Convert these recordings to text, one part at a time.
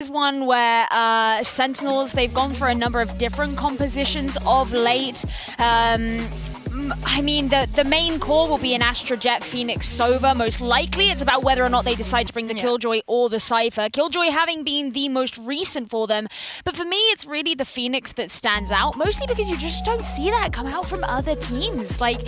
Is one where Sentinels, they've gone for a number of different compositions of late. I mean, the main core will be an Astrojet Phoenix Sova, most likely. It's about whether or not they decide to bring the Killjoy or the Cypher. Killjoy having been the most recent for them. But for me, it's really the Phoenix that stands out, mostly because you just don't see that come out from other teams, like,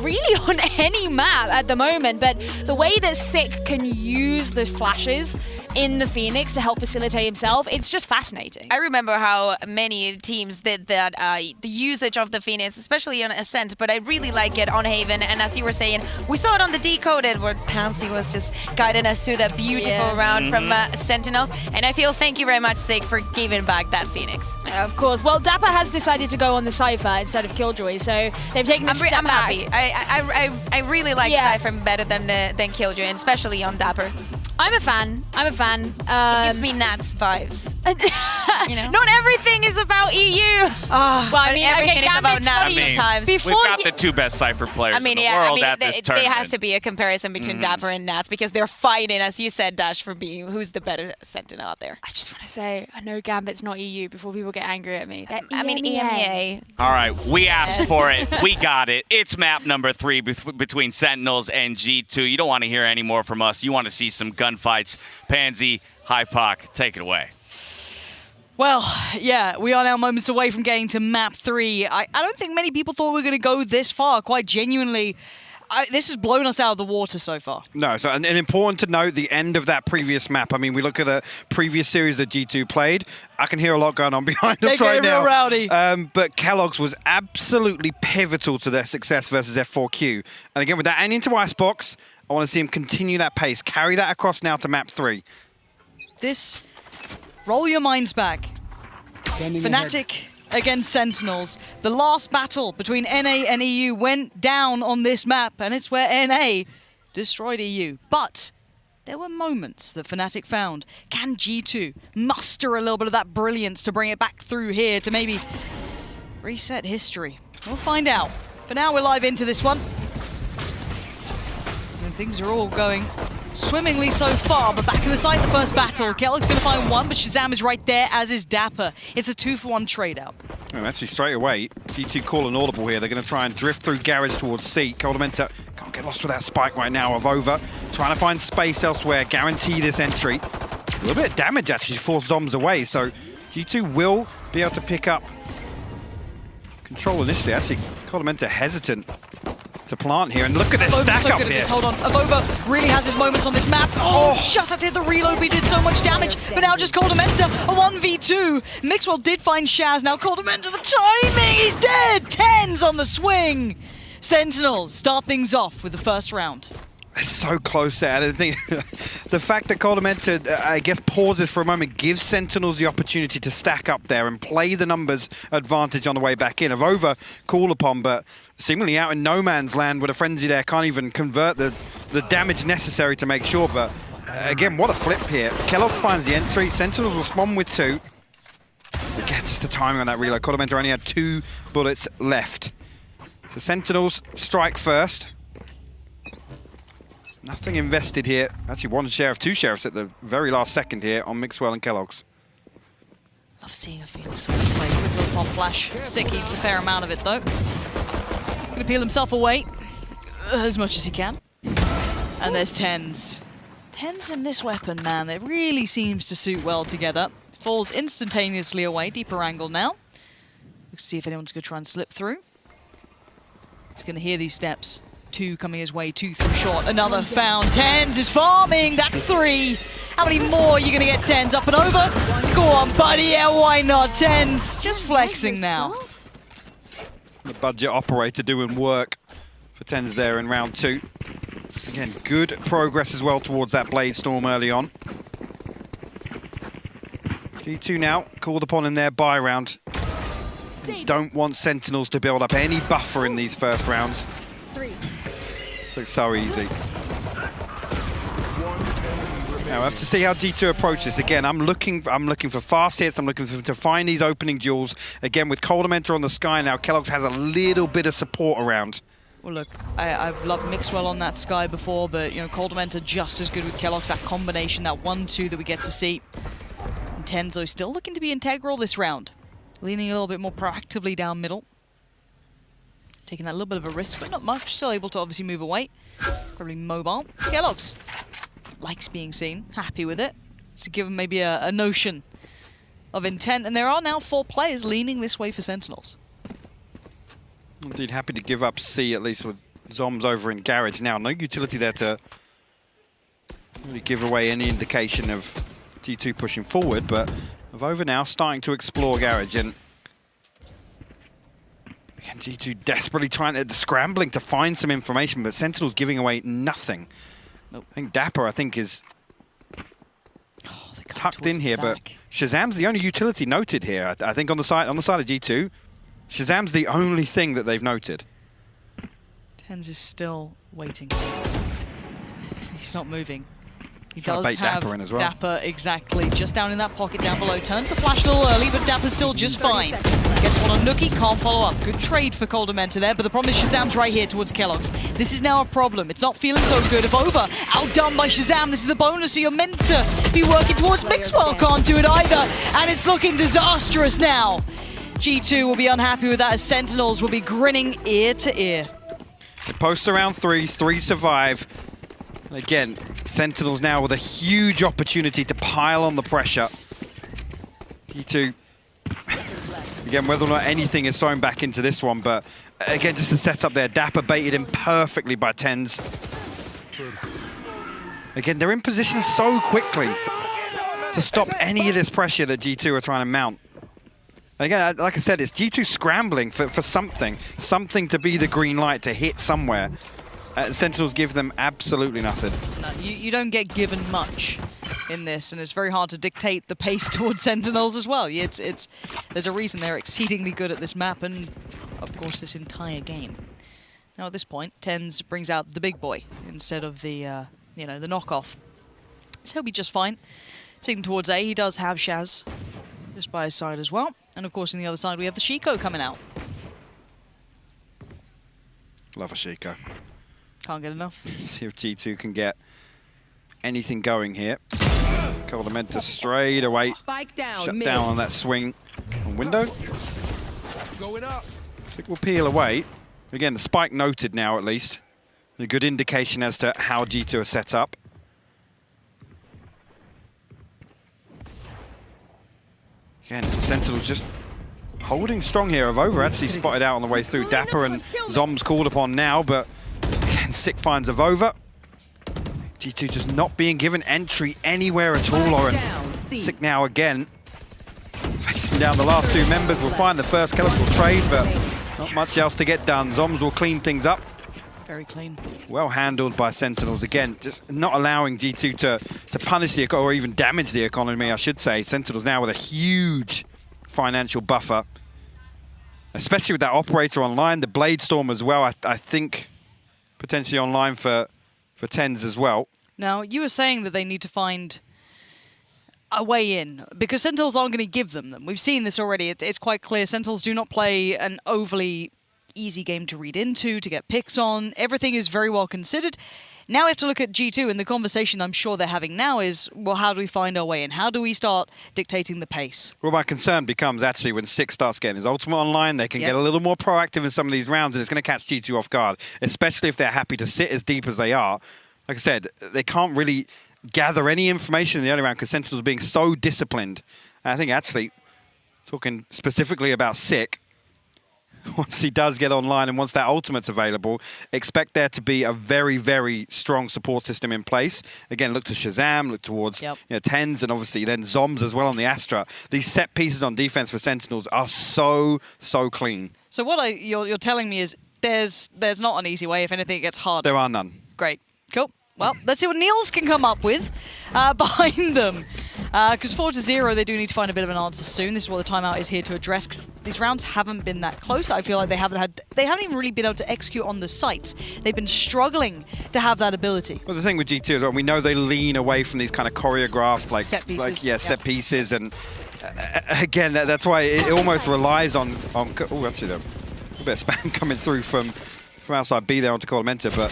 really on any map at the moment. But the way that Sick can use the flashes in the Phoenix to help facilitate himself, it's just fascinating. I remember how many teams did that, the usage of the Phoenix, especially on Ascent, but I really like it on Haven. And as you were saying, we saw it on the Decoded, where Pansy was just guiding us through that beautiful round from Sentinels. And I feel thank you very much, Sig, for giving back that Phoenix. Of course. Well, Dapper has decided to go on the Cypher instead of Killjoy, so they've taken a step back. I'm happy. I really like Cypher better than Killjoy, and especially on Dapper. I'm a fan. It gives me Nats vibes. You know? Not everything is about EU. Oh, well, I mean, everything is about Nats sometimes. We've got the two best Cypher players in the world at this tournament. There has to be a comparison between Dapper and Nats because they're fighting, as you said, Dash, for being who's the better Sentinel out there. I just want to say, I know Gambit's not EU before people get angry at me. I mean, EMEA. All right, we asked for it. We got it. It's map number 3 between Sentinels and G2. You don't want to hear any more from us. You want to see some gunfights. Pansy, Hypoc, take it away. Well, yeah, we are now moments away from getting to map 3. I don't think many people thought we were going to go this far, quite genuinely. This has blown us out of the water so far. No, so and important to note the end of that previous map. I mean, we look at the previous series that G2 played. I can hear a lot going on behind us right now. Real rowdy. But Kellogg's was absolutely pivotal to their success versus F4Q. And again, with that and into Icebox, I want to see him continue that pace, carry that across now to map 3. This, roll your minds back. Fnatic against Sentinels. The last battle between NA and EU went down on this map, and it's where NA destroyed EU. But there were moments that Fnatic found. Can G2 muster a little bit of that brilliance to bring it back through here to maybe reset history? We'll find out. For now, we're live into this one. And things are all going swimmingly so far, but back in the site, the first battle. Kellogg's going to find one, but Shazam is right there, as is Dapper. It's a 2-for-1 trade-out. Oh, actually, straight away, G2 call an audible here. They're going to try and drift through garage towards C. Coldamenta can't get lost with that spike right now of Over. Trying to find space elsewhere, guarantee this entry. A little bit of damage, actually, to force Zombs away, so G2 will be able to pick up control initially. Actually, Coldamenta hesitant to plant here, and look at this stack up here. Hold on, Avova really has his moments on this map. Oh, just had to hit the reload, we did so much damage, but now just Coldamenta, a 1v2. Mixwell did find Shaz, now Coldamenta, the timing, he's dead! Tenz on the swing! Sentinels start things off with the first round. It's so close there. I don't think the fact that Coldamenta, I guess, pauses for a moment gives Sentinels the opportunity to stack up there and play the numbers advantage on the way back in. Avova call upon, but seemingly out in no man's land with a frenzy there, can't even convert the damage necessary to make sure. But again, what a flip here. Kellogg finds the entry. Sentinels will spawn with 2. Again, just the timing on that reload. Coldamenta only had 2 bullets left. So Sentinels strike first. Nothing invested here. Actually, 1 sheriff, 2 sheriffs at the very last second here on Mixwell and Kellogg's. Love seeing a Phoenix play. Quick little pop flash. Sick eats a fair amount of it, though. Gonna peel himself away as much as he can. And there's Tenz. Tenz and this weapon, man, it really seems to suit well together. Falls instantaneously away. Deeper angle now. Let's see if anyone's gonna try and slip through. He's gonna hear these steps. 2 coming his way, 2 through short, another found. Tenz is farming, that's 3. How many more are you gonna get, Tenz? Up and over? Go on, buddy, yeah, why not? Tenz, just flexing now. The budget operator doing work for Tenz there in round 2. Again, good progress as well towards that Blade Storm early on. G2 now, called upon in their buy round. Don't want Sentinels to build up any buffer in these first rounds. 3. Looks so easy. Now we'll have to see how G2 approach this. Again, I'm looking for fast hits. I'm looking to find these opening duels. Again, with Coldamenta on the sky now, Kellogg's has a little bit of support around. Well, look, I've loved Mixwell on that sky before, but, you know, Coldamenta just as good with Kellogg's. That combination, that 1-2 that we get to see. tenz, though, still looking to be integral this round. Leaning a little bit more proactively down middle. Taking that little bit of a risk, but not much. Still able to obviously move away. Probably mobile. Kellogg's likes being seen. Happy with it. To give him maybe a notion of intent. And there are now 4 players leaning this way for Sentinels. Indeed, happy to give up C, at least with Zoms over in Garage now. No utility there to really give away any indication of G2 pushing forward, but Vova now starting to explore Garage. And again, G2 desperately scrambling to find some information, but Sentinel's giving away nothing. Nope. I think Dapper, is tucked in here, but Shazam's the only utility noted here. I think on the side of G2, Shazam's the only thing that they've noted. tenz is still waiting. He's not moving. He Trying does to bait have Dapper in as well. Dapper, exactly, just down in that pocket down below. Turns the flash a little early, but Dapper's still just fine. Gets one on Nookie, can't follow up. Good trade for Coldamenta there, but the problem is Shazam's right here towards Kellogg's. This is now a problem. It's not feeling so good. If over, outdone by Shazam, this is the bonus, so you're meant to be working towards. Mixwell can't do it either, and it's looking disastrous now. G2 will be unhappy with that as Sentinels will be grinning ear to ear. They post around 3 survive. Again, Sentinels now with a huge opportunity to pile on the pressure. G2, again, whether or not anything is thrown back into this one, but again, just to set up there, Dapper baited him perfectly by tenz. Again, they're in position so quickly to stop any of this pressure that G2 are trying to mount. Again, like I said, it's G2 scrambling for something to be the green light to hit somewhere. Sentinels give them absolutely nothing. No, you don't get given much in this, and it's very hard to dictate the pace towards Sentinels as well. There's a reason they're exceedingly good at this map, and of course this entire game. Now at this point, tenz brings out the big boy instead of the the knockoff. So he'll be just fine. Sitting towards A, he does have Shaz just by his side as well, and of course on the other side we have the Shiko coming out. Love a Shiko. Can't get enough. See if G2 can get anything going here. Coldamenta straight away. Spike down, Shut down on that swing on window. Going up. Sick will peel away. Again, the spike noted now at least. A good indication as to how G2 are set up. Again, Sentinel's just holding strong here. Avova actually spotted out on the way through. Dapper and Zom's called upon now, but again, Sick finds Avova. G2 just not being given entry anywhere at all, Lauren. Sick now again. Facing down the last 2 members. We'll find the first chemical trade, but not much else to get done. Zoms will clean things up. Very clean. Well handled by Sentinels. Again, just not allowing G2 to punish the economy, or even damage the economy, I should say. Sentinels now with a huge financial buffer. Especially with that operator online, the Blade Storm as well, I think potentially online for tenz as well. Now, you were saying that they need to find a way in, because Sentinels aren't going to give them. We've seen this already. It's quite clear. Sentinels do not play an overly easy game to read into, to get picks on. Everything is very well considered. Now we have to look at G2, and the conversation I'm sure they're having now is, well, how do we find our way in? How do we start dictating the pace? Well, my concern becomes actually when Six starts getting his ultimate online, they can get a little more proactive in some of these rounds, and it's going to catch G2 off guard, especially if they're happy to sit as deep as they are. Like I said, they can't really gather any information in the early round because Sentinels are being so disciplined. And I think actually, talking specifically about Sick, once he does get online and once that ultimate's available, expect there to be a very, very strong support system in place. Again, look to Shazam, look towards tenz, and obviously then Zoms as well on the Astra. These set pieces on defense for Sentinels are so clean. So what you're telling me is there's not an easy way. If anything, it gets harder. There are none. Great. Cool. Well, let's see what Niels can come up with behind them. Because 4-0, they do need to find a bit of an answer soon. This is what the timeout is here to address, because these rounds haven't been that close. I feel like they haven't even really been able to execute on the sites. They've been struggling to have that ability. Well, the thing with G2 is well, we know they lean away from these kind of choreographed, like set pieces, set pieces, and again, that's why it almost relies on. Oh, actually, a bit of spam coming through from outside B there onto Coldamenta, but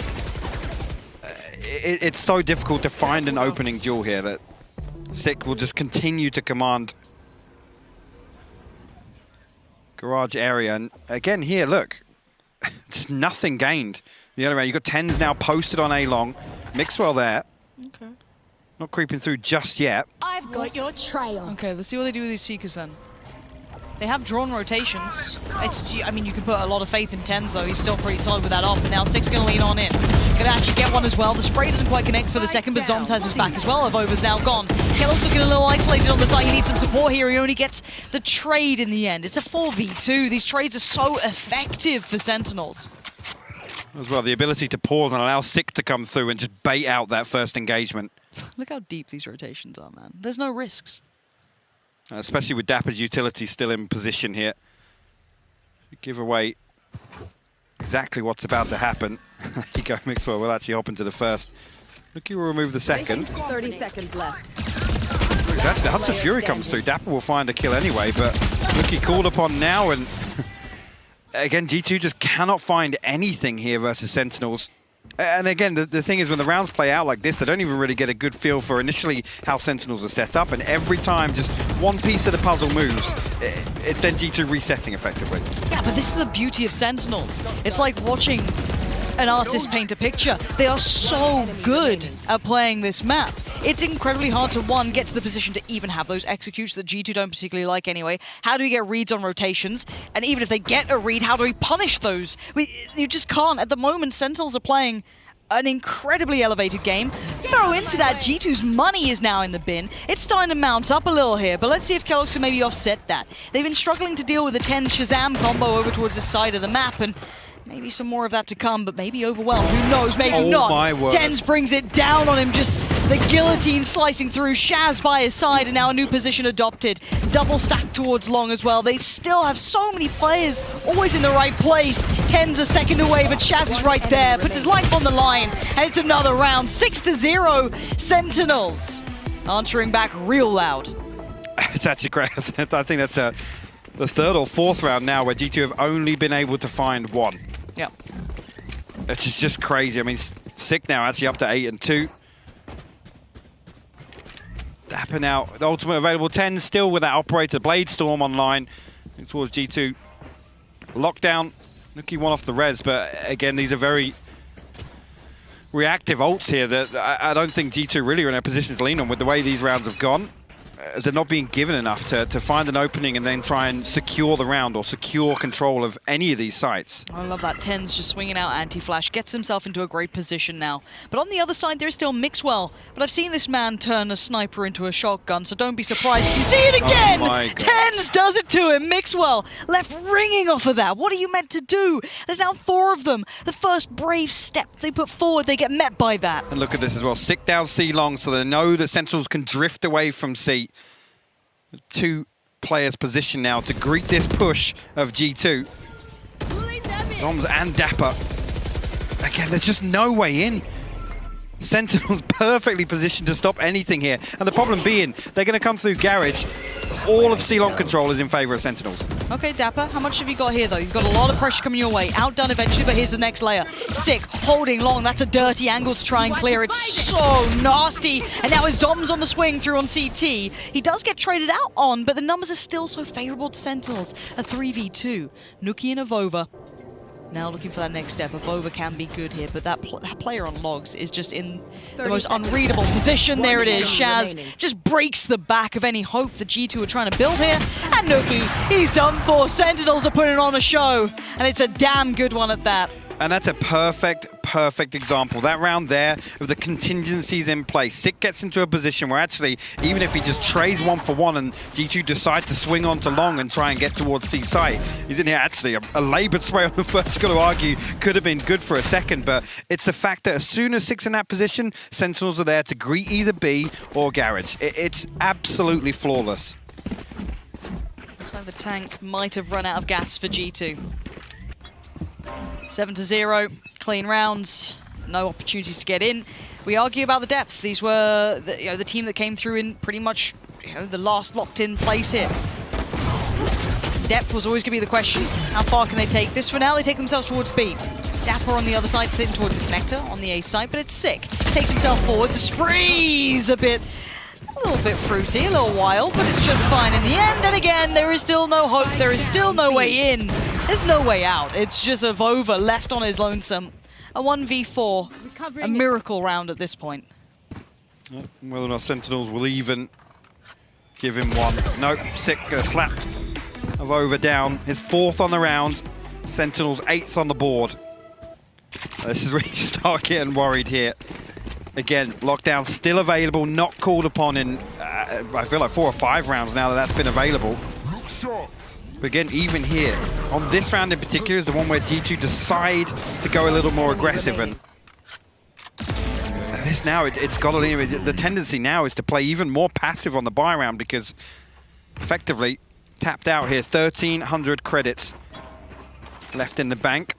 it's so difficult to find an opening duel here that Sick will just continue to command garage area. And again here, look, just nothing gained. The other way, you've got tenz now posted on A long. Mixwell there. Okay. Not creeping through just yet. I've got your trail. Okay, let's see what they do with these Seekers then. They have drawn rotations. I mean, you can put a lot of faith in tenz though. He's still pretty solid with that off. But now Sick's going to lean on in. Going to actually get one as well. The spray doesn't quite connect for the second, but Zoms has his back as well. Avova's now gone. Kellogg's looking a little isolated on the side. He needs some support here. He only gets the trade in the end. It's a 4v2. These trades are so effective for Sentinels. As well, the ability to pause and allow Sick to come through and just bait out that first engagement. Look how deep these rotations are, man. There's no risks. Especially with Dapper's utility still in position here. Give away exactly what's about to happen. There you go, Mixwell will actually hop into the first. Nuki will remove the second. 30 seconds left. Actually, the Hunter Fury comes through. Dapper will find a kill anyway, but Nuki called upon now, and again, G2 just cannot find anything here versus Sentinels. And again, the thing is, when the rounds play out like this, they don't even really get a good feel for initially how Sentinels are set up, and every time just one piece of the puzzle moves, it's then G2 resetting effectively. Yeah, but this is the beauty of Sentinels. It's like watching an artist paint a picture. They are so good at playing this map. It's incredibly hard to, one, get to the position to even have those executes that G2 don't particularly like anyway. How do we get reads on rotations? And even if they get a read, how do we punish those? You just can't. At the moment, Sentinels are playing an incredibly elevated game. Throw into that, G2's money is now in the bin. It's starting to mount up a little here, but let's see if Kellogg's can maybe offset that. They've been struggling to deal with the tenz Shazam combo over towards the side of the map, and maybe some more of that to come, but maybe overwhelmed. Who knows? Maybe not. My word. tenz brings it down on him, just the guillotine slicing through. Shaz by his side, and now a new position adopted. Double stack towards long as well. They still have so many players always in the right place. tenz a second away, but Shaz is right there. Puts his life on the line, and it's another round. 6-0, Sentinels answering back real loud. It's actually great. I think that's the third or fourth round now where G2 have only been able to find one. Yeah. Which is just crazy. I mean, Sick now actually up to 8-2. Dapper now, the ultimate available 10, still with that operator Blade Storm online. Towards G2. Lockdown. Nuki one off the res, but again, these are very reactive ults here that I don't think G2 really are in a position to lean on with the way these rounds have gone. They're not being given enough to find an opening and then try and secure the round or secure control of any of these sites. I love that. tenz just swinging out anti-flash, gets himself into a great position now. But on the other side, there's still Mixwell. But I've seen this man turn a sniper into a shotgun, so don't be surprised if you see it again! Oh my God. tenz does it to him! Mixwell left ringing off of that. What are you meant to do? There's now 4 of them. The first brave step they put forward, they get met by that. And look at this as well. Sick down C long, so they know that Sentinels can drift away from C. 2 players positioned now to greet this push of G2. Zoms and Dapper. Again, there's just no way in. Sentinels perfectly positioned to stop anything here. And the problem being, they're going to come through Garage. All of C-Long control is in favor of Sentinels. Okay, Dapper, how much have you got here, though? You've got a lot of pressure coming your way. Outdone eventually, but here's the next layer. Sick, holding long. That's a dirty angle to try and clear. It's so nasty. And now his Dom's on the swing through on CT. He does get traded out on, but the numbers are still so favorable to Sentinels. A 3v2. Nuki and Avova. Now looking for that next step. Avova can be good here, but that player on logs is just in the most unreadable position. There it is. Shaz just breaks the back of any hope that G2 are trying to build here. And Nuki, he's done for. Sentinels are putting on a show, and it's a damn good one at that. And that's a perfect example. That round there of the contingencies in place. Sick gets into a position where actually, even if he just trades 1-for-1 and G2 decide to swing on to long and try and get towards C site, he's in here actually a laboured spray on the first, got to argue, could have been good for a second, but it's the fact that as soon as Sick's in that position, Sentinels are there to greet either B or Garage. It's absolutely flawless. Looks like the tank might have run out of gas for G2. 7-0, clean rounds, no opportunities to get in. We argue about the depth. These were the team that came through in pretty much the last locked-in place here. Depth was always going to be the question. How far can they take this? For now, they take themselves towards B. Dapper on the other side, sitting towards the connector on the A side, but it's Sick. Takes himself forward. The spree's a A little bit fruity, a little wild, but it's just fine in the end. And again, there is still no hope. There is still no way in. There's no way out. It's just a Vova left on his lonesome. A 1v4, a miracle round at this point. Whether or not Sentinels will even give him one. Nope, Sick slapped Vova down. His 4th on the round. Sentinels 8th on the board. This is where you start getting worried here. Again, lockdown still available, not called upon in, I feel like 4 or 5 rounds now that that's been available. But again, even here, on this round in particular is the one where G2 decide to go a little more aggressive. And this now, it's got to lean. The tendency now is to play even more passive on the buy round because effectively tapped out here, 1,300 credits left in the bank.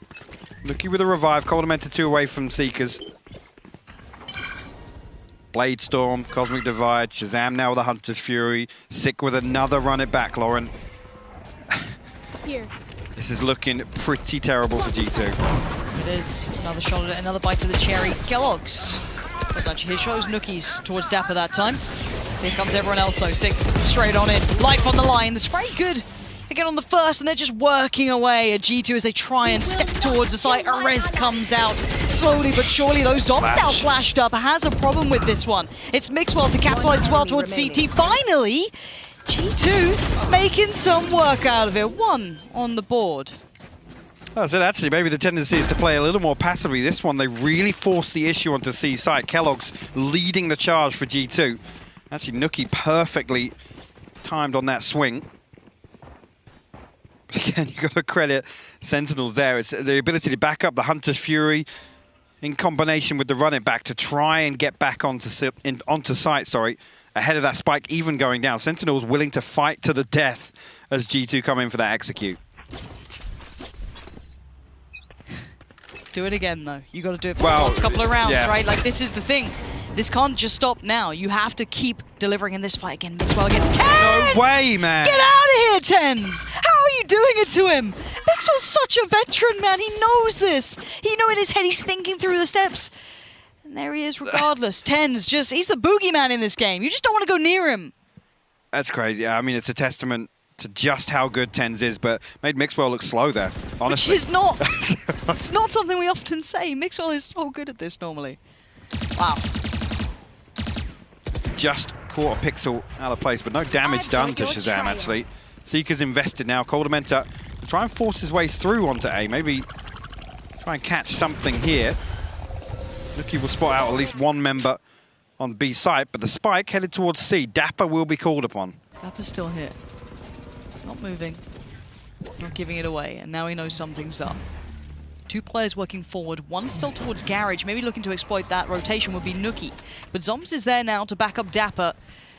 Looking with a revive, Coldamentor 2 away from Seekers. Blade Storm, Cosmic Divide, Shazam now with a Hunter's Fury. Sick with another run it back, Lauren. Here. This is looking pretty terrible for G2. It is. Another shot at it, another bite to the cherry. Kellogg's. Doesn't actually shows Nookies towards Dapper that time. Here comes everyone else though. Sick straight on it. Life on the line. The spray good. They get on the first and they're just working away at G2 as they try and step towards the site. A res comes out slowly but surely. Those zombies now flashed up. Has a problem with this one. It's Mixwell to capitalize as well towards CT. Finally, G2 making some work out of it. 1 on the board. I said actually maybe the tendency is to play a little more passively. This one they really forced the issue onto C site. Kellogg's leading the charge for G2. Actually Nookie perfectly timed on that swing. Again, you got to credit Sentinels there. It's the ability to back up the Hunter's Fury in combination with the run it back to try and get back onto site, sorry, ahead of that spike even going down. Sentinels willing to fight to the death as G2 come in for that execute. Do it again, though. You got to do it for the last couple of rounds, right? Like, this is the thing. This can't just stop now. You have to keep delivering in this fight again. Mixwell against tenz! No way, man! Get out of here, tenz! How are you doing it to him? Mixwell's such a veteran, man. He knows this. He knows in his head he's thinking through the steps. And there he is regardless. tenz just, he's the boogeyman in this game. You just don't want to go near him. That's crazy. I mean, it's a testament to just how good tenz is, but made Mixwell look slow there, honestly. Which is not. It's not something we often say. Mixwell is so good at this normally. Wow. Just caught a pixel out of place, but no damage done to Shazam, actually. Seeker's invested now. Coldamentor to try and force his way through onto A. Maybe try and catch something here. Nookie will spot out at least one member on B site, but the spike headed towards C. Dapper will be called upon. Dapper's still here. Not moving. Not giving it away, and now he knows something's up. 2 players working forward, 1 still towards Garage, maybe looking to exploit that rotation would be Nookie. But Zoms is there now to back up Dapper,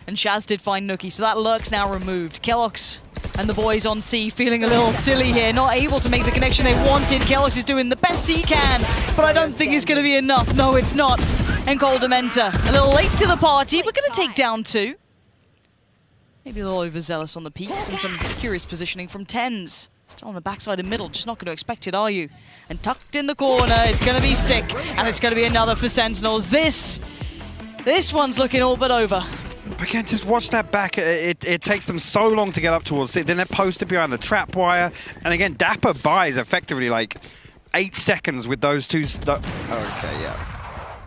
and Shaz did find Nookie, so that lurk's now removed. Kellogg's and the boys on C feeling a little silly here, not able to make the connection they wanted. Kellogg's is doing the best he can, but I don't think it's going to be enough. No, it's not. And Coldamentor, a little late to the party, but going to take down 2. Maybe a little overzealous on the peaks and some curious positioning from tenz. Still on the backside and middle, just not going to expect it, are you? And tucked in the corner, it's going to be Sick, and it's going to be another for Sentinels. This one's looking all but over. Again, just watch that back. It takes them so long to get up towards it. Then they're posted behind the trap wire. And again, Dapper buys effectively like 8 seconds with those two. Okay, yeah.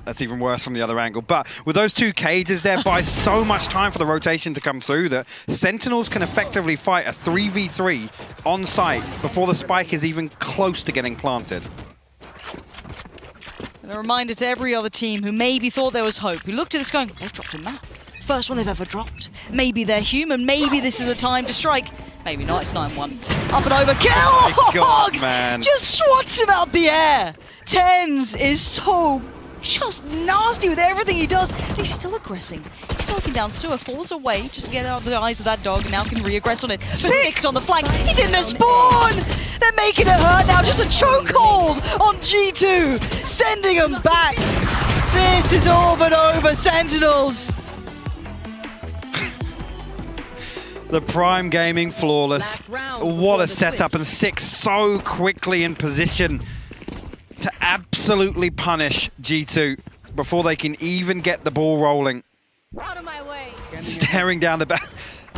That's even worse from the other angle. But with those 2 cages there, buys so much time for the rotation to come through that Sentinels can effectively fight a 3v3 on site before the spike is even close to getting planted. And a reminder to every other team who maybe thought there was hope, who looked at this going, they've dropped a map. First one they've ever dropped. Maybe they're human. Maybe this is the time to strike. Maybe not. It's 9-1. Up and over. Kellogg's just swats him out the air. tenz is so just nasty with everything he does. And he's still aggressing. He's knocking down Sewer, falls away just to get out of the eyes of that dog, and now can re-aggress on it. Six on the flank. He's in the spawn. They're making it hurt now. Just a chokehold on G2, sending him back. This is all but over, Sentinels. The Prime Gaming flawless. What a setup, and Six so quickly in position to absolutely punish G2 before they can even get the ball rolling. Out of my way. staring down the back.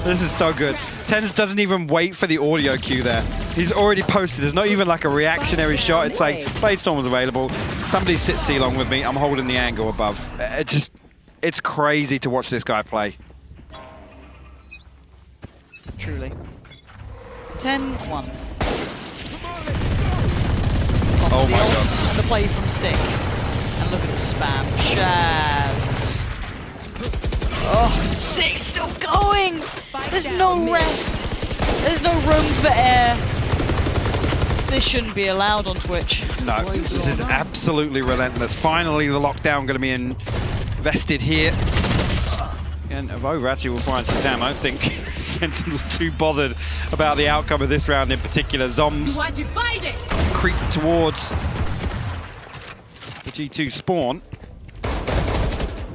This is so good. Tenz doesn't even wait for the audio cue there. He's already posted. There's not even like a reactionary shot. It's like, Bladestorm was available. Somebody sit C-long with me. I'm holding the angle above. It's crazy to watch this guy play. Truly. 10-1. Oh the my ult God. and the play from Sick. And look at the spam. Shaz. Oh, Sick's still going! There's no rest. There's no room for air. This shouldn't be allowed on Twitch. No, this is absolutely relentless. Finally, the lockdown going to be invested here. And Avova actually will find Shazam. I don't think Sentinel's too bothered about the outcome of this round in particular. Zombs creep towards the G2 spawn.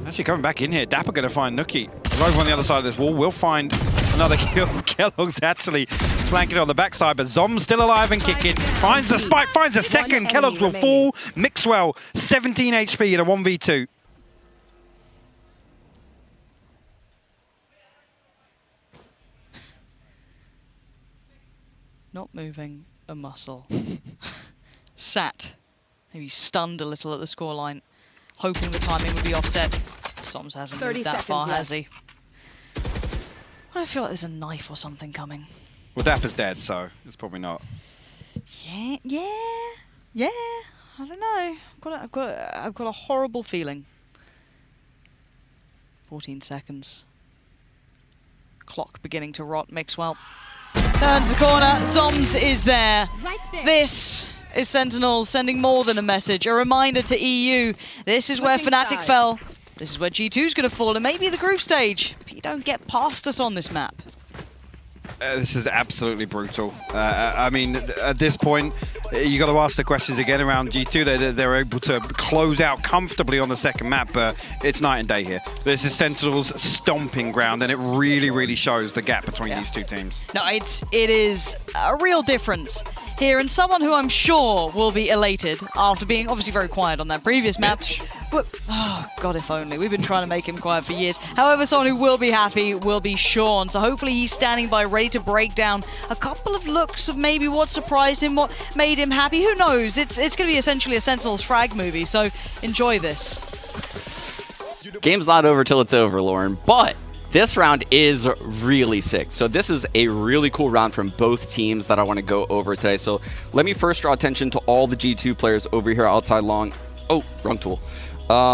Actually coming back in here, Dapper going to find Nookie. Over on the other side of this wall, we'll find another kill. Kellogg's actually flanking on the backside, but Zom's still alive and kicking. Finds a spike, finds a second. Kellogg's will fall. Mixwell, 17 HP in a 1v2. Not moving a muscle. Sat. Maybe stunned a little at the scoreline, hoping the timing would be offset. Soms hasn't moved that far, has he? I feel like there's a knife or something coming. Well, Dapper's dead, so it's probably not. Yeah. I don't know. I've got a horrible feeling. 14 seconds. Clock beginning to rot. Mixwell turns the corner. Zoms is there. This is Sentinels sending more than a message. A reminder to EU. This is where Fnatic fell. This is where G2's going to fall, and maybe the group stage. But you don't get past us on this map. This is absolutely brutal. I mean, at this point, you got to ask the questions again around G2. They're able to close out comfortably on the second map, but it's night and day here. This is Sentinel's stomping ground, and it really, really shows the gap between these two teams. No, it is a real difference here, and someone who I'm sure will be elated after being obviously very quiet on that previous map. But, oh, God, if only. We've been trying to make him quiet for years. However, someone who will be happy will be Sean. So hopefully he's standing by ready to break down a couple of looks of maybe what surprised him, what made him happy. Who knows? It's going to be essentially a Sentinels frag movie, so enjoy this. Game's not over till it's over, Lauren, but this round is really sick. So this is a really cool round from both teams that I want to go over today. So let me first draw attention to all the G2 players over here outside long. Oh, wrong tool.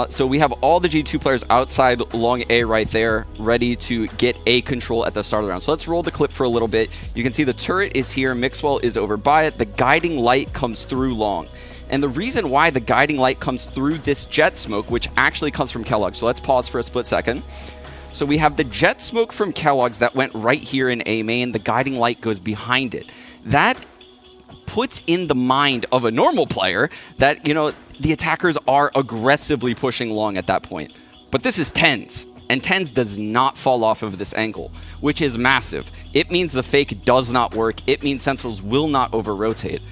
So we have all the G2 players outside long A right there, ready to get A control at the start of the round. So let's roll the clip for a little bit. You can see the turret is here, Mixwell is over by it, the guiding light comes through long. And the reason why the guiding light comes through this jet smoke, which actually comes from Kellogg, so let's pause for a split second. So we have the jet smoke from Kellogg's that went right here in A main, the guiding light goes behind it. That puts in the mind of a normal player that, you know, the attackers are aggressively pushing long at that point. But this is tenz, and tenz does not fall off of this angle, which is massive. It means the fake does not work. It means Sentinels will not over-rotate.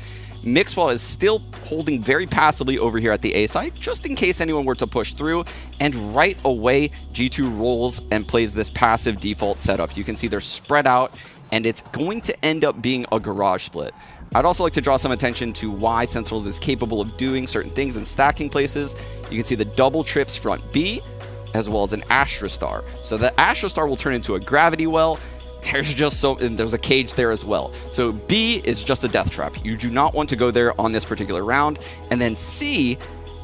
Mixwell is still holding very passively over here at the A side, just in case anyone were to push through, and right away, G2 rolls and plays this passive default setup. You can see they're spread out, and it's going to end up being a garage split. I'd also like to draw some attention to why Sentinels is capable of doing certain things in stacking places. You can see the double trips front B, as well as an Astra Star. So the Astra Star will turn into a gravity well. There's a cage there as well. So B is just a death trap. You do not want to go there on this particular round. And then C,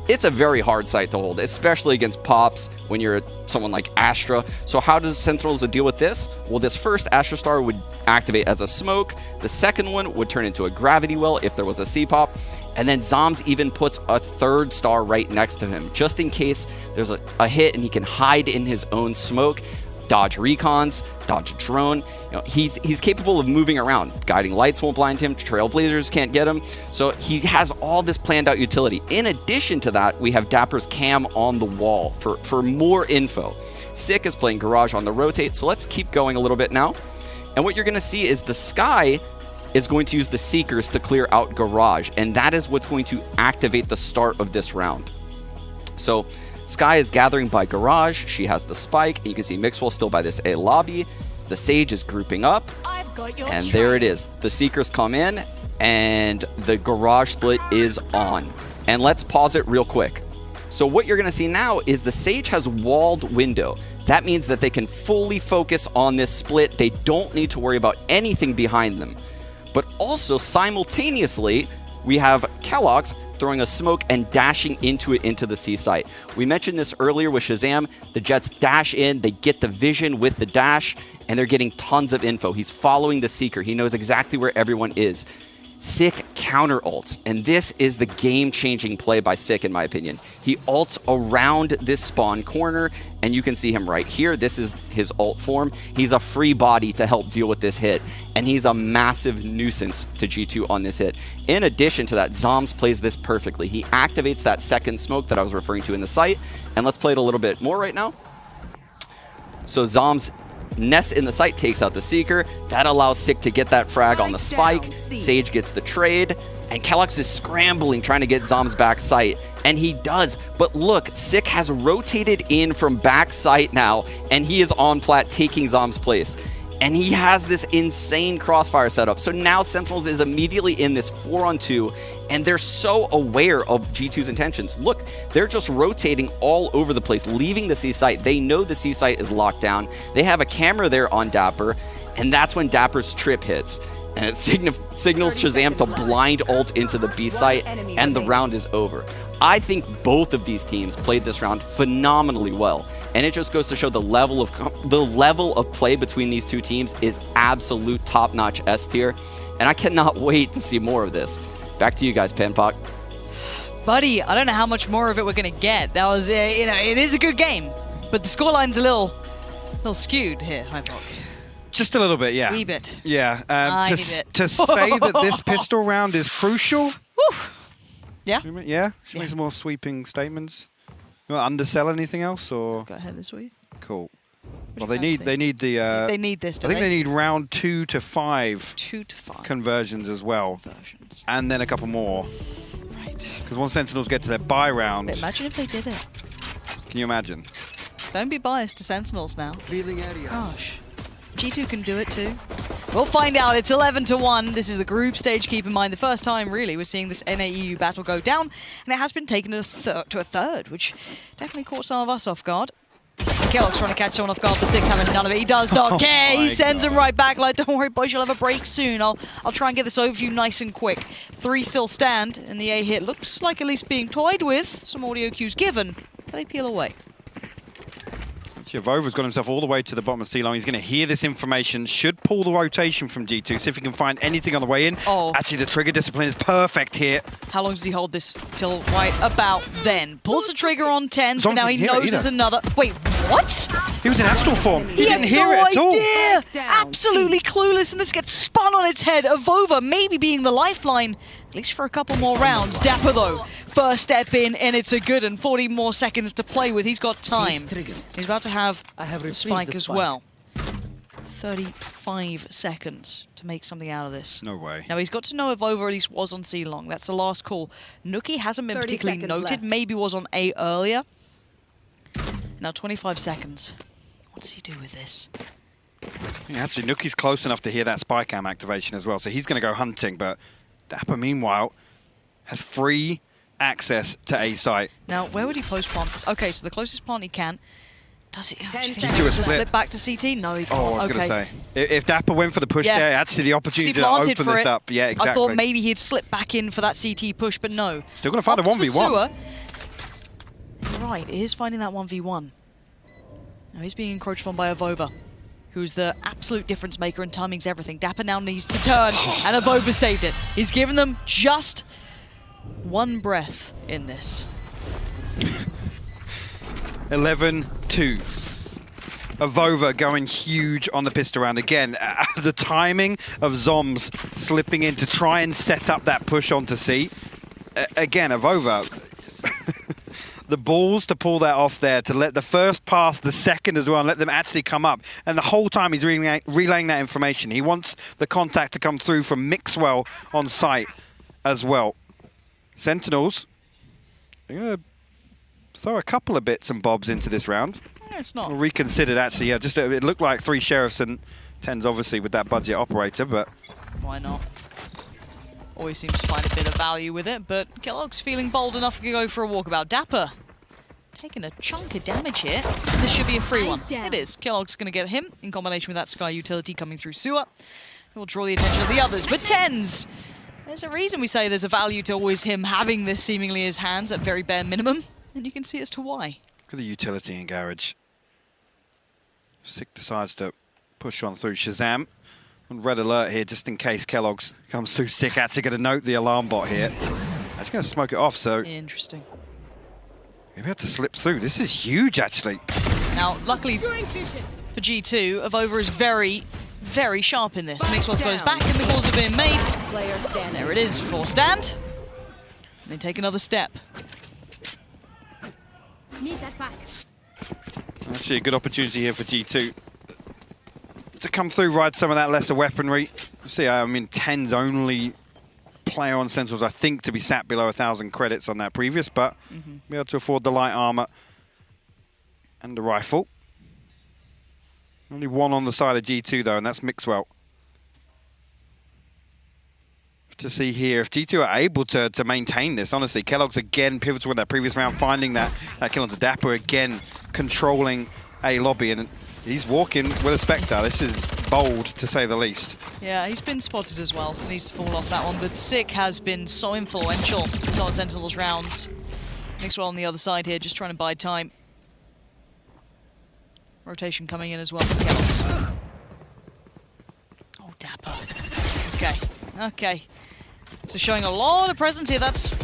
it's a very hard site to hold, especially against pops when you're someone like Astra. So how does Sentinels deal with this? Well, this first Astra Star would activate as a smoke. The second one would turn into a gravity well if there was a C-pop. And then Zoms even puts a third star right next to him, just in case there's a hit and he can hide in his own smoke, dodge recons, dodge a drone. You know, he's capable of moving around. Guiding lights won't blind him. Trailblazers can't get him. So he has all this planned out utility. In addition to that, we have Dapper's cam on the wall for more info. Sick is playing Garage on the rotate. So let's keep going a little bit now. And what you're going to see is the Sky is going to use the Seekers to clear out Garage. And that is what's going to activate the start of this round. So Sky is gathering by garage. She has the spike. And you can see Mixwell still by this A lobby. The Sage is grouping up. And there it is. The Seekers come in, and the garage split is on. And let's pause it real quick. So what you're going to see now is the Sage has walled window. That means that they can fully focus on this split. They don't need to worry about anything behind them. But also, simultaneously, we have keloqz throwing a smoke and dashing into it into the C site. We mentioned this earlier with Shazam. The Jets dash in, they get the vision with the dash, and they're getting tons of info. He's following the Seeker. He knows exactly where everyone is. Sick counter ults, and this is the game-changing play by Sick, in my opinion. He ults around this spawn corner, and you can see him right here. This is his ult form. He's a free body to help deal with this hit, and he's a massive nuisance to G2 on this hit. In addition to that, Zoms plays this perfectly. He activates that second smoke that I was referring to in the site, and let's play it a little bit more right now. So Zoms Nest in the site takes out the Seeker. That allows Sick to get that frag on the spike. Sage gets the trade. And keloqz is scrambling, trying to get Zom's back site. And he does. But look, Sick has rotated in from back site now. And he is on plat, taking Zom's place. And he has this insane crossfire setup. So now Sentinels is immediately in this 4-on-2. And they're so aware of G2's intentions. Look, they're just rotating all over the place, leaving the C site. They know the C site is locked down. They have a camera there on Dapper, and that's when Dapper's trip hits. And it signals Shazam to blind ult into the B site, and the round is over. I think both of these teams played this round phenomenally well. And it just goes to show the level of play between these two teams is absolute top-notch S tier. And I cannot wait to see more of this. Back to you guys, Panpoc. Buddy, I don't know how much more of it we're going to get. That was, it is a good game, but the scoreline's a little skewed here, Hypoc. Just a little bit, yeah. Wee bit. Yeah. Tiny To bit. say that this pistol round is crucial. Woo. Yeah? Yeah? Should we make some more sweeping statements? You want to undersell anything else, or? Go ahead this week. Cool. Well, they need the. They need this. I think they need round 2 to 5. 2 to 5 conversions as well, and then a couple more. Right. Because once Sentinels get to their bye round, Imagine if they did it. can you imagine? Don't be biased to Sentinels now. Gosh. G2 can do it too. We'll find out. It's 11-1. This is the group stage. Keep in mind, the first time, really, we're seeing this NAEU battle go down, and it has been taken to a third, which definitely caught some of us off guard. keloqz trying to catch someone off guard for 6, having none of it. He does not care. He sends him right back like, don't worry, boys, you'll have a break soon. I'll try and get this overview nice and quick. 3 still stand, and the A hit looks like at least being toyed with. Some audio cues given, but they peel away. Vova's got himself all the way to the bottom of C line. He's going to hear this information, should pull the rotation from G2, see if he can find anything on the way in. Oh. Actually, the trigger discipline is perfect here. How long does he hold this? Till right about then. Pulls the trigger on tenz, but now he knows there's another. Wait, what? He was in astral form. He didn't hear no it at all. Idea. Absolutely clueless, and this gets spun on its head. Avova maybe being the lifeline, at least for a couple more rounds. Dapper, though, first step in, and it's a good one. 40 more seconds to play with. He's got time. He's about to have the spike as well. 35 seconds to make something out of this. No way. Now, he's got to know if Avova at least was on C long. That's the last call. Nuki hasn't been particularly noted. Left. Maybe was on A earlier. Now, 25 seconds. What does he do with this? Yeah, actually, Nuki's close enough to hear that spy cam activation as well, so he's going to go hunting, but Dapper, meanwhile, has free access to A site. Now, where would he post plant this? Okay, so the closest plant he can. Does he? He's to a split. Slip back to CT? No, he can't. Oh, I was okay. going to say. If Dapper went for the push there, actually the opportunity to open this up. Yeah, exactly. I thought maybe he'd slip back in for that CT push, but no. Still going to find a 1v1. You're right, it is finding that 1v1. Now he's being encroached on by Avova, who's the absolute difference maker and timing's everything. Dapper now needs to turn, and Avova saved it. He's given them just one breath in this. 11-2. Avova going huge on the pistol round again. The timing of Zoms slipping in to try and set up that push onto C. Again, Avova, the balls to pull that off there, to let the first pass, the second as well, and let them actually come up. And the whole time he's relaying that information. He wants the contact to come through from Mixwell on site as well. Sentinels, they're going to throw a couple of bits and bobs into this round. It's not. We'll reconsider actually. Yeah, just it looked like 3 sheriffs and tenz obviously with that budget operator, but Why not? Always seems to find a bit of value with it, but keloqz feeling bold enough to go for a walkabout. Dapper taking a chunk of damage here. And this should be a free one. It is. keloqz going to get him in combination with that Sky utility coming through sewer. It will draw the attention of the others. But tenz, there's a reason we say there's a value to always him having this seemingly in his hands at very bare minimum. And you can see as to why. look at the utility in garage. Sick decides to push on through Shazam. On red alert here, just in case keloqz comes through. Sick actually going to note the alarm bot here. That's going to smoke it off, so Interesting. maybe have to slip through. This is huge, actually. Now, luckily for G2, Avova is very, very sharp in this. Mixwell's got his back and the calls are being made. There it is, 4 stand. And they take another step. Need that back. Actually, a good opportunity here for G2 to come through, ride some of that lesser weaponry. See, I mean, tenz only player on Sentinels, I think, to be sat below 1,000 credits on that previous, but be able to afford the light armor and the rifle. Only one on the side of G2 though, and that's Mixwell. To see here if G2 are able to maintain this. Honestly, keloqz again pivotal in that previous round, finding that kill onto Dapper, again controlling a lobby, and he's walking with a Spectre. This is bold, to say the least. Yeah, he's been spotted as well, so needs to fall off that one. But Sick has been so influential in some of Sentinels rounds. Mixwell on the other side here, just trying to buy time. Rotation coming in as well for keloqz. Oh, Dapper. Okay. So showing a lot of presence here. That's... I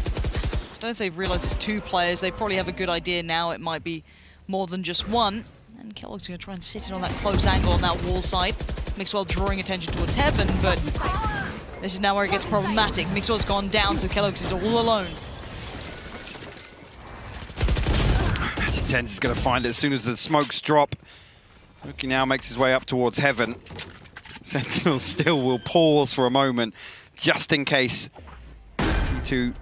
don't know if they've realised it's 2 players. They probably have a good idea now. It might be more than just one. And keloqz going to try and sit in on that close angle on that wall side. Mixwell drawing attention towards Heaven, but this is now where it gets problematic. Mixwell's gone down, so keloqz is all alone. tenz is going to find it as soon as the smokes drop. Rookie now makes his way up towards Heaven. Sentinel still will pause for a moment, just in case G2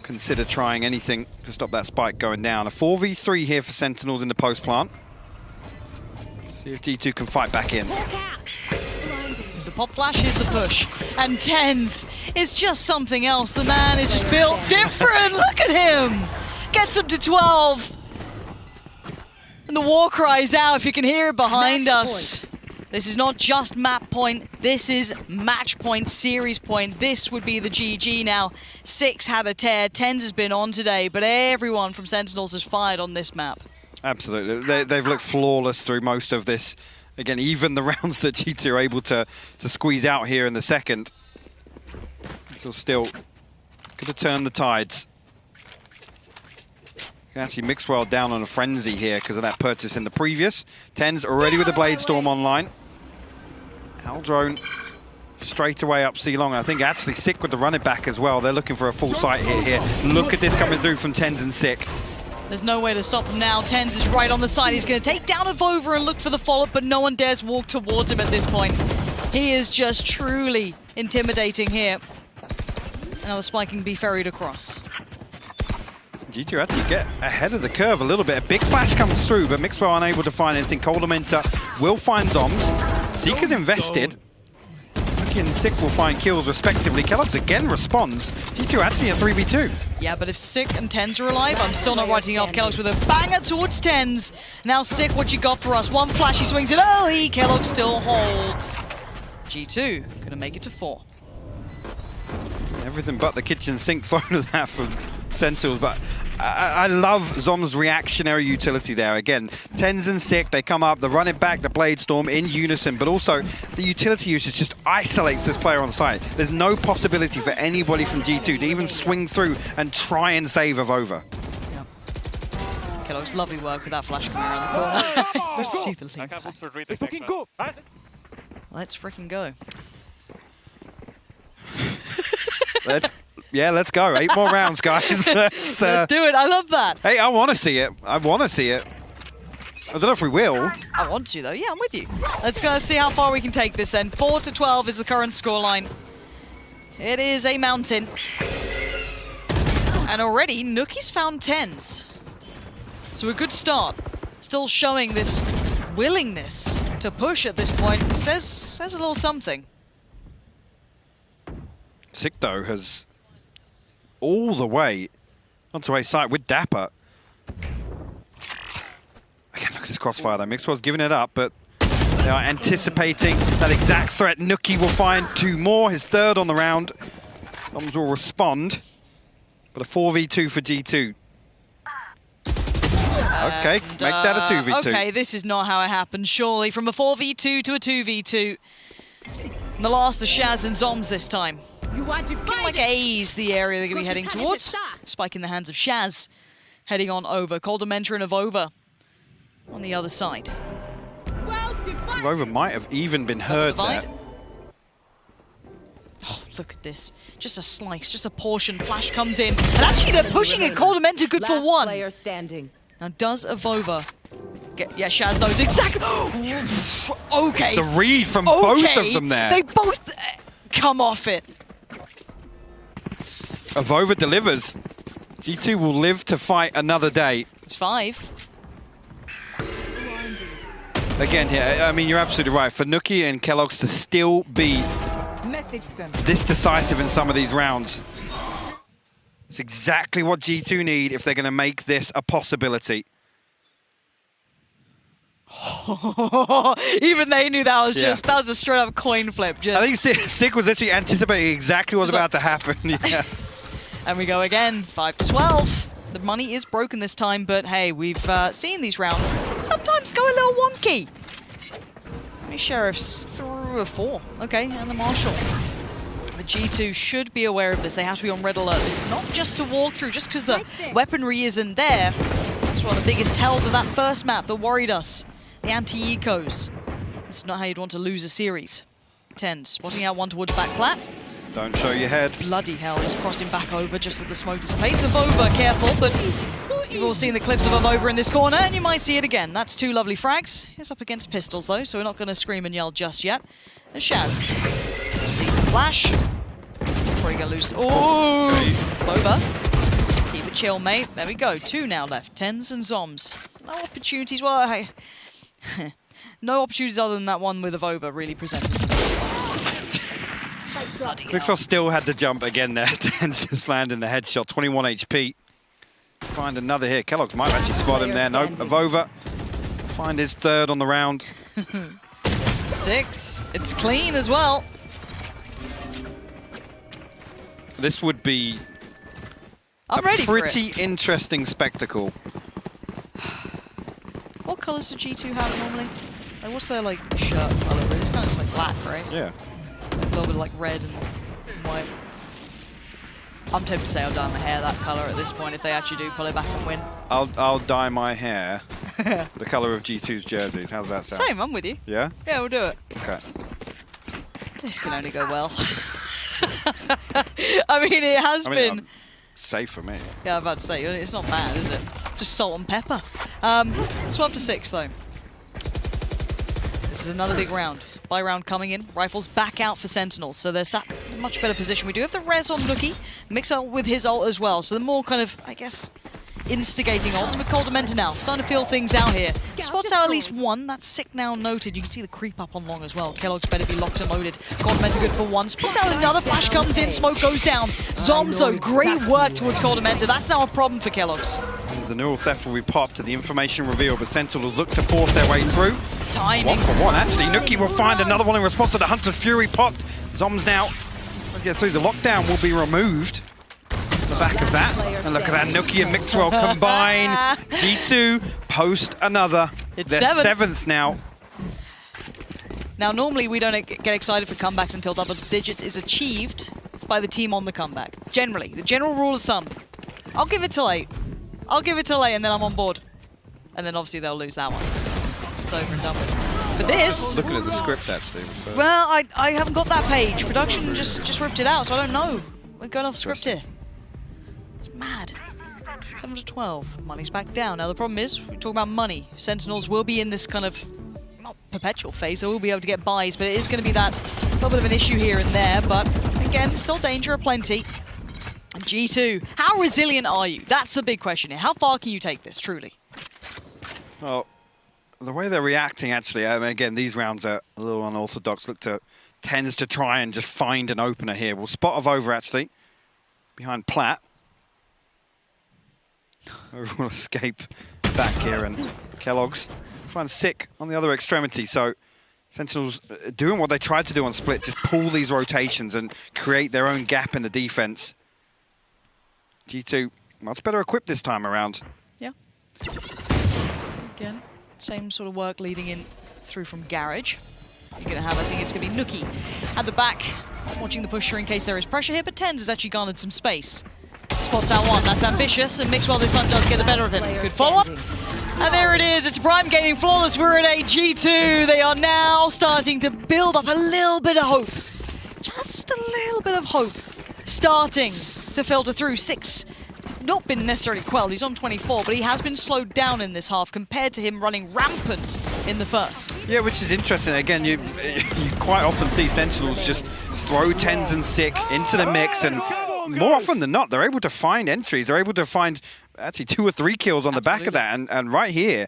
consider trying anything to stop that spike going down. A 4v3 here for Sentinels in the post plant. See if G2 can fight back in. There's the pop flash, here's the push. And tenz is just something else. The man is just built different. Look at him. Gets him to 12. And the war cries out, if you can hear it behind us. This is not just map point, this is match point, series point. This would be the GG now. 6 had a tear, tenz has been on today, but everyone from Sentinels has fired on this map. Absolutely, they've looked flawless through most of this. Again, even the rounds that G2 are able to squeeze out here in the second. So still going to turn the tides. Actually, Mixwell down on a frenzy here because of that purchase in the previous. tenz already with the Blade Storm online. Aldrone straight away up C-Long. I think actually Sick with the run it back as well. They're looking for a full sight here. Look at this coming through from tenz and Sick. There's no way to stop him now. tenz is right on the side. He's going to take down Avova and look for the follow-up, but no one dares walk towards him at this point. He is just truly intimidating here. Now the spike can be ferried across. G2 actually get ahead of the curve a little bit. A big flash comes through, but Mixwell unable to find anything. Coldamenta will find Zoms. Seeker's invested. Rookie and Sick will find kills respectively. keloqz again responds. G2 actually a 3v2. Yeah, but if Sick and tenz are alive, I'm still not writing off keloqz with a banger towards tenz. Now Sick, what you got for us? One flash, he swings it early. keloqz still holds. G2 gonna make it to 4. Everything but the kitchen sink thrown at that from Sentinels, but I love Zom's reactionary utility there. Again, tenz and Sick, they come up, they run it back, the Blade Storm in unison, but also the utility usage just isolates this player on site. There's no possibility for anybody from G2 to even swing through and try and save Avova. Yeah. keloqz, lovely work with that flash coming around the corner. Let's see the link. Let's fucking go! Let's freaking go. Let's go. 8 more rounds, guys. Let's do it. I love that. Hey, I want to see it. I want to see it. I don't know if we will. I want to, though. Yeah, I'm with you. Let's go see how far we can take this then. 4-12 is the current scoreline. It is a mountain. And already, Nookie's found tenz. So a good start. Still showing this willingness to push at this point. Says a little something. Sikdo has all the way onto a site with Dapper. Again, look at this crossfire though. Mixwell's giving it up, but they are anticipating that exact threat. Nuki will find 2 more, his 3rd on the round. Noms will respond, but a 4v2 for G2. Okay, make that a 2v2. Okay, this is not how it happened, surely. From a 4v2 to a 2v2. And the last of Shaz and Zoms this time. Looking like A's the area they're going to be heading towards. Spike in the hands of Shaz. Heading on over. Coldamenta and Avova on the other side. Avova might have even been heard there. Oh, look at this. Just a slice, just a portion. Flash comes in. And actually they're pushing it. Coldamenta good for 1. Player standing. Now does Avova get... Yeah, Shaz knows exactly... Okay. The read from both of them there. They both come off it. Avova delivers. G2 will live to fight another day. It's 5. Again here, I mean, you're absolutely right. For Nuki and Kellogg's to still be this decisive in some of these rounds, it's exactly what G2 need if they're going to make this a possibility. Even they knew that was just that was a straight up coin flip. I think Sig was actually anticipating exactly what was about to happen. Yeah. And we go again, 5-12. The money is broken this time, but hey, we've seen these rounds sometimes go a little wonky. Sheriffs through a 4. Okay, and the Marshal. The G2 should be aware of this. They have to be on red alert. This is not just a walkthrough, just because the weaponry isn't there. It's one of the biggest tells of that first map that worried us. The anti-ecos. This is not how you'd want to lose a series. tenz, spotting out 1 towards back plat. Don't show your head. Bloody hell, he's crossing back over just as the smoke dissipates. Avova, careful, but you've all seen the clips of Avova in this corner, and you might see it again. That's 2 lovely frags. He's up against pistols, though, so we're not going to scream and yell just yet. And Shaz sees the flash. Before he gonna lose. Oh, Avova. Keep it chill, mate. There we go. 2 now left. tenz and Zoms. No opportunities. Well, no opportunities other than that one with Avova really presented. Mixwell still had the jump again there. tenz just landing the headshot. 21 HP. Find another here. Kellogg's might actually spot him there. Nope. Avova. Find his 3rd on the round. 6. It's clean as well. This would be I'm ready for it. Pretty interesting spectacle. What colours do G2 have normally? Like, what's their like shirt colour? It's kind of just like black, right? Yeah. Like, a little bit like red and white. I'm tempted to say I'll dye my hair that colour at this point if they actually do pull it back and win. I'll dye my hair the colour of G2's jerseys. How's that sound? Same, I'm with you. Yeah? Yeah, we'll do it. Okay. This can only go well. I mean, it has been... safe for me. Yeah, I'm about to say, it's not bad, is it? Just salt and pepper. 12-6, though. This is another big round. Buy round coming in. Rifles back out for Sentinels, so they're sat in a much better position. We do have the res on Nuki. Mix up with his ult as well, so the more kind of, I guess, instigating ults. But Coldamenta now, starting to feel things out here. Spots out at least 1. That's sick now noted. You can see the creep up on long as well. Kellogg's better be locked and loaded. Coldamenta good for 1. Spots out another. Flash comes in. Smoke goes down. Zomzo, great work towards Coldamenta. That's now a problem for Kellogg's. The neural theft will be popped to the information reveal, but Sentinels look to force their way through. Timing. 1 for 1, actually. Nuki will find another one in response to the Hunter's Fury popped. Zoms now, get through. The lockdown will be removed. The back of that. And look at that, Nuki and Mixwell combine. G2 post another. It's their 7th now. Now, normally we don't get excited for comebacks until double digits is achieved by the team on the comeback. Generally, the general rule of thumb. I'll give it till 8. I'll give it till 8 and then I'm on board. And then obviously they'll lose that one. It's over and done with. For this... Looking at the script, actually. Well, I haven't got that page. Production just ripped it out, so I don't know. We're going off script here. It's mad. 7-12. Money's back down. Now, the problem is, we talk about money. Sentinels will be in this kind of, not perpetual phase. They will be able to get buys, but it is going to be that little bit of an issue here and there. But, again, still danger aplenty. G2, how resilient are you? That's the big question here. How far can you take this, truly? Well, the way they're reacting, actually, again, these rounds are a little unorthodox. Tends to try and just find an opener here. We'll spot of over, actually, behind Platt. Over will escape back here, and Kellogg's find Sick on the other extremity. So Sentinels doing what they tried to do on Split, just pull these rotations and create their own gap in the defense. G2 much better equipped this time around. Yeah. Again, same sort of work leading in through from Garage. You're going to have, I think it's going to be Nuki at the back, watching the pusher in case there is pressure here, but tenz has actually garnered some space. Spots out one, that's ambitious, and Mixwell this time does get the better of him. Good follow-up. And there it is, it's Prime Gaming Flawless. We're at a G2. They are now starting to build up a little bit of hope. Just a little bit of hope. Starting to filter through. 6 not been necessarily quelled, he's on 24, but he has been slowed down in this half compared to him running rampant in the first. Yeah, which is interesting. Again, you quite often see Sentinels just throw tenz and Sick into the mix, and more often than not, they're able to find entries. They're able to find actually 2 or 3 kills on the back of that. And right here,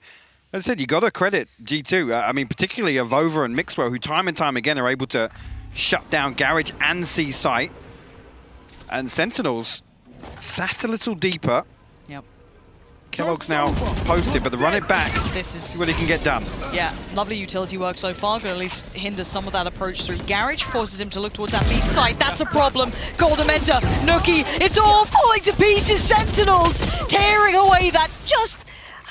as I said, you got to credit G2. I mean, particularly Avova and Mixwell, who time and time again are able to shut down Garage and see sight. And Sentinels sat a little deeper. Yep. Kellogg's now posted, but the run it back, this is see what he can get done. Yeah, lovely utility work so far. Going to at least hinder some of that approach through Garage. Forces him to look towards that B site. That's a problem. Golden Mentor, Nuki, it's all falling to pieces. Sentinels tearing away that just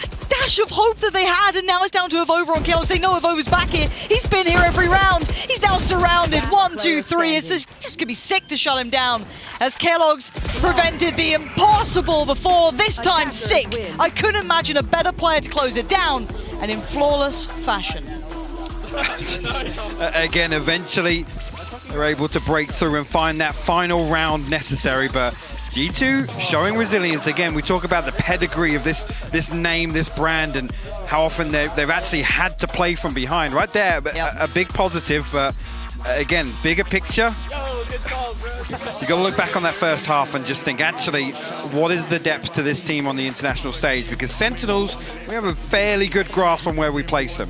a dash of hope that they had, and now it's down to Avova on Kellogg's. They know Avova's back here. He's been here every round. He's now surrounded. 1, 2, 3. It's just going to be sick to shut him down as Kellogg's prevented the impossible before. This time, Sick. I couldn't imagine a better player to close it down, and in flawless fashion. Again, eventually they're able to break through and find that final round necessary, but G2 showing resilience. Again, we talk about the pedigree of this name, this brand, and how often they've actually had to play from behind. Right there, a big positive, but again, bigger picture. You got to look back on that first half and just think, actually, what is the depth to this team on the international stage? Because Sentinels, we have a fairly good grasp on where we place them.